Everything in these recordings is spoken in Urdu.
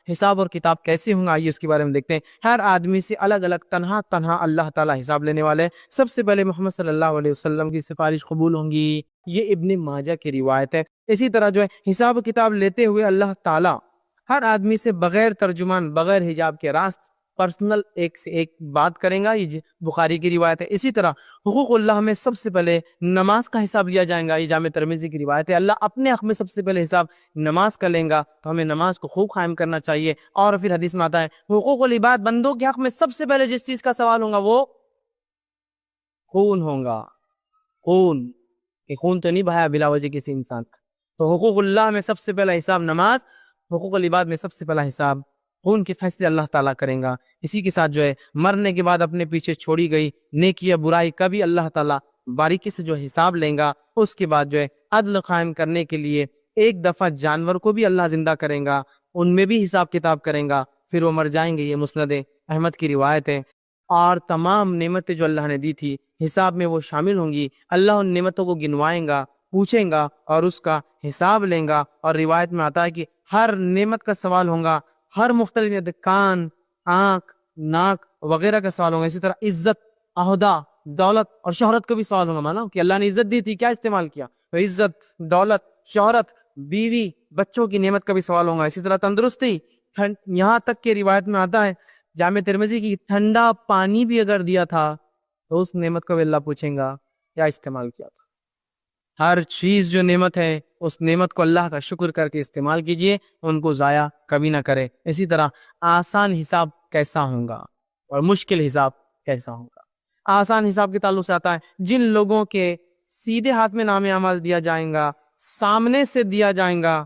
حساب اور کتاب کیسے ہوں گا آئیے اس کے بارے میں دیکھتے ہیں۔ ہر آدمی سے الگ الگ تنہا اللہ تعالیٰ حساب لینے والے ہیں۔ سب سے پہلے محمد صلی اللہ علیہ وسلم کی سفارش قبول ہوں گی، یہ ابن ماجہ کی روایت ہے۔ اسی طرح جو ہے حساب و کتاب لیتے ہوئے اللہ تعالیٰ ہر آدمی سے بغیر ترجمان بغیر حجاب کے راست پرسنل ایک سے ایک بات کریں گا، یہ بخاری کی روایت ہے۔ اسی طرح حقوق اللہ میں سب سے پہلے نماز کا حساب لیا جائے گا، یہ جامع ترمذی کی روایت ہے۔ اللہ اپنے حق میں سب سے پہلے حساب نماز کا لیں گا، تو ہمیں نماز کو خوب قائم کرنا چاہیے۔ اور پھر حدیث میں آتا ہے حقوق العباد، بندوں کے حق میں سب سے پہلے جس چیز کا سوال ہوگا وہ خون ہوگا۔ خون کہ خون تو نہیں بہایا بلا وجہ کسی انسان کا، تو حقوق اللہ میں سب سے پہلا حساب نماز، حقوق العباد میں سب سے پہلا حساب خون کے فیصلے اللہ تعالیٰ کریں گا۔ اسی کے ساتھ جو ہے مرنے کے بعد اپنے پیچھے چھوڑی گئی نیکی یا برائی کا بھی اللہ تعالیٰ باریکی سے جو حساب لیں گا۔ اس کے بعد جو ہے عدل قائم کرنے کے لیے ایک دفعہ جانور کو بھی اللہ زندہ کریں گا، ان میں بھی حساب کتاب کریں گا، پھر وہ مر جائیں گے، یہ مسند احمد کی روایت ہے۔ اور تمام نعمتیں جو اللہ نے دی تھی حساب میں وہ شامل ہوں گی، اللہ ان نعمتوں کو گنوائیں گا، پوچھیں گا اور اس کا حساب لیں گا۔ اور روایت میں آتا ہے کہ ہر نعمت کا سوال ہوگا، ہر مختلف کان، آنکھ، ناک وغیرہ کا سوال ہوگا۔ اسی طرح عزت، عہدہ، دولت اور شہرت کا بھی سوال ہوگا، مانا کہ اللہ نے عزت دی تھی، کیا استعمال کیا؟ تو عزت، دولت، شہرت، بیوی، بچوں کی نعمت کا بھی سوال ہوگا۔ اسی طرح تندرستی، یہاں تک کہ روایت میں آتا ہے جامع ترمذی کی ٹھنڈا پانی بھی اگر دیا تھا تو اس نعمت کو بھی اللہ پوچھیں گا کیا استعمال کیا تھا۔ ہر چیز جو نعمت ہے اس نعمت کو اللہ کا شکر کر کے استعمال کیجئے، ان کو ضائع کبھی نہ کرے۔ اسی طرح آسان حساب کیسا ہوگا اور مشکل حساب کیسا ہوگا۔ آسان حساب کے تعلق سے آتا ہے جن لوگوں کے سیدھے ہاتھ میں نام اعمال دیا جائے گا، سامنے سے دیا جائے گا،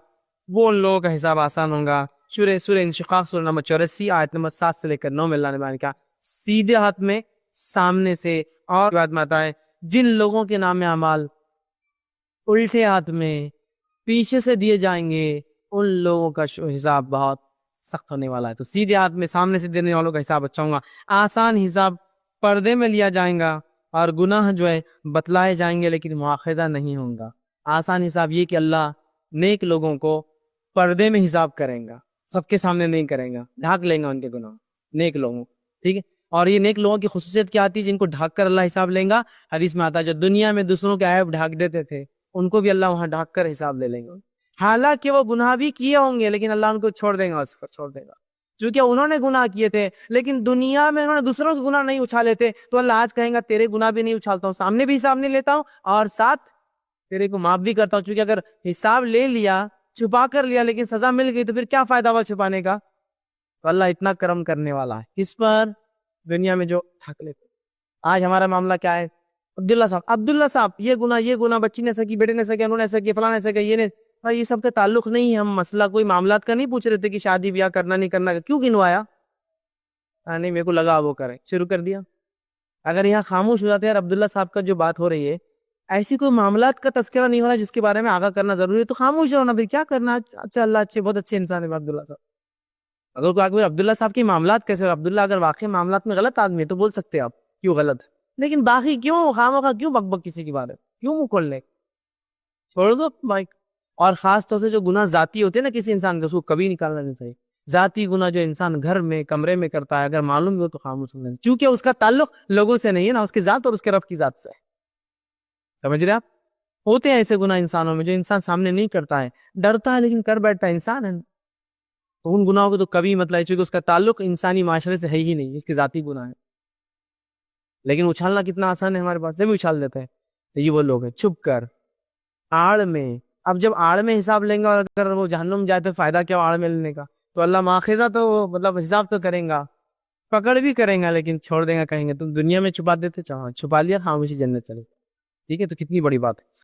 وہ ان لوگوں کا حساب آسان ہوگا۔ سورہ انشقاق سورہ نمبر 84 آیت نمبر 7 سے لے کر 9 میں اللہ نے بیان کیا سیدھے ہاتھ میں، سامنے سے۔ اور بات میں آتا ہے جن لوگوں کے نام اعمال الٹے ہاتھ میں پیچھے سے دیے جائیں گے، ان لوگوں کا حساب بہت سخت ہونے والا ہے۔ تو سیدھے ہاتھ میں سامنے سے دینے والوں کا حساب اچھا ہوگا۔ آسان حساب پردے میں لیا جائے گا، اور گناہ جو ہے بتلائے جائیں گے لیکن مواخذہ نہیں ہوگا۔ آسان حساب یہ کہ اللہ نیک لوگوں کو پردے میں حساب کریں گا، سب کے سامنے نہیں کریں گا، ڈھانک لیں گا ان کے گناہ، نیک لوگوں، ٹھیک ہے۔ اور یہ نیک لوگوں کی خصوصیت کیا آتی ہے جن کو ڈھانک کر اللہ حساب لیں گا؟ حدیث میں آتا ہے جو دنیا میں دوسروں کے عیب ڈھانک دیتے تھے ان کو بھی اللہ وہاں ڈھانک کر حساب لے لیں گے، حالانکہ وہ گناہ بھی کیے ہوں گے لیکن اللہ ان کو چھوڑ دیں گا، اس پر چھوڑ دے گا، چونکہ انہوں نے گناہ کیے تھے لیکن دنیا میں انہوں نے دوسروں کے گناہ نہیں اچھالے تھے، تو اللہ آج کہیں گا تیرے گناہ بھی نہیں اچھالتا ہوں، سامنے بھی حساب نہیں لیتا ہوں اور ساتھ تیرے کو معاف بھی کرتا ہوں، چونکہ اگر حساب لے لیا، چھپا کر لیا لیکن سزا مل گئی تو پھر کیا فائدہ ہوا چھپانے کا؟ تو اللہ اتنا کرم کرنے والا ہے اس پر دنیا میں جو ٹھاک لیتے۔ آج ہمارا معاملہ کیا ہے؟ عبداللہ صاحب یہ گناہ بچی نے سکی، بیٹے نے سکی، انہوں نے سکی، فلاں نے سکی، یہ سب کا تعلق نہیں ہے۔ ہم مسئلہ کوئی معاملات کا نہیں پوچھ رہے تھے کہ شادی بیاہ کرنا نہیں کرنا، کیوں گنوایا؟ نہیں میرے کو لگا وہ کرے، شروع کر دیا۔ اگر یہاں خاموش ہو جاتے ہیں، عبداللہ صاحب کا جو بات ہو رہی ہے ایسی کوئی معاملات کا تذکرہ نہیں ہو رہا جس کے بارے میں آگاہ کرنا ضروری ہے، تو خاموش ہونا، پھر کیا کرنا؟ اچھا اللہ اچھے، بہت اچھے انسان ہے عبداللہ صاحب۔ اگر کوئی آگے عبداللہ صاحب کی معاملات کیسے، اور عبداللہ اگر واقعی معاملات میں غلط آدمی ہے تو بول سکتے ہیں آپ کیوں غلط ہے، لیکن باقی کیوں خامخواہ کیوں بک بک کسی کے بارے میں کیوں منہ کھول لے، چھوڑ دو مائک۔ اور خاص طور سے جو گناہ ذاتی ہوتے ہیں نا کسی انسان کے، اس کو کبھی نکالنا نہیں چاہیے۔ ذاتی گناہ جو انسان گھر میں کمرے میں کرتا ہے اگر معلوم بھی ہو تو خاموش ہونا، چونکہ اس کا تعلق لوگوں سے نہیں ہے نا، اس کی ذات اور اس کے رب کی ذات سے ہے۔ سمجھ رہے آپ؟ ہوتے ہیں ایسے گناہ انسانوں میں جو انسان سامنے نہیں کرتا ہے، ڈرتا ہے لیکن کر بیٹھتا ہے، انسان ہے، تو ان گناہوں کو تو کبھی مطلب ہے چونکہ اس کا تعلق انسانی معاشرے سے ہے ہی نہیں، اس کے ذاتی گناہ ہے۔ لیکن اچھالنا کتنا آسان ہے ہمارے پاس، جب بھی اچھال دیتے ہیں۔ تو یہ وہ لوگ ہیں چھپ کر، آڑ میں۔ اب جب آڑ میں حساب لیں گا اور اگر وہ جہنم جائے تو فائدہ کیا آڑ میں لینے کا؟ تو اللہ ماخذہ تو مطلب حساب تو کریں گا، پکڑ بھی کریں گا لیکن چھوڑ دیں گا، کہیں گے تم دنیا میں چھپا دیتے، چاہو چھپا لیا، خاموشی جنت چلے، ٹھیک ہے۔ تو کتنی بڑی بات ہے۔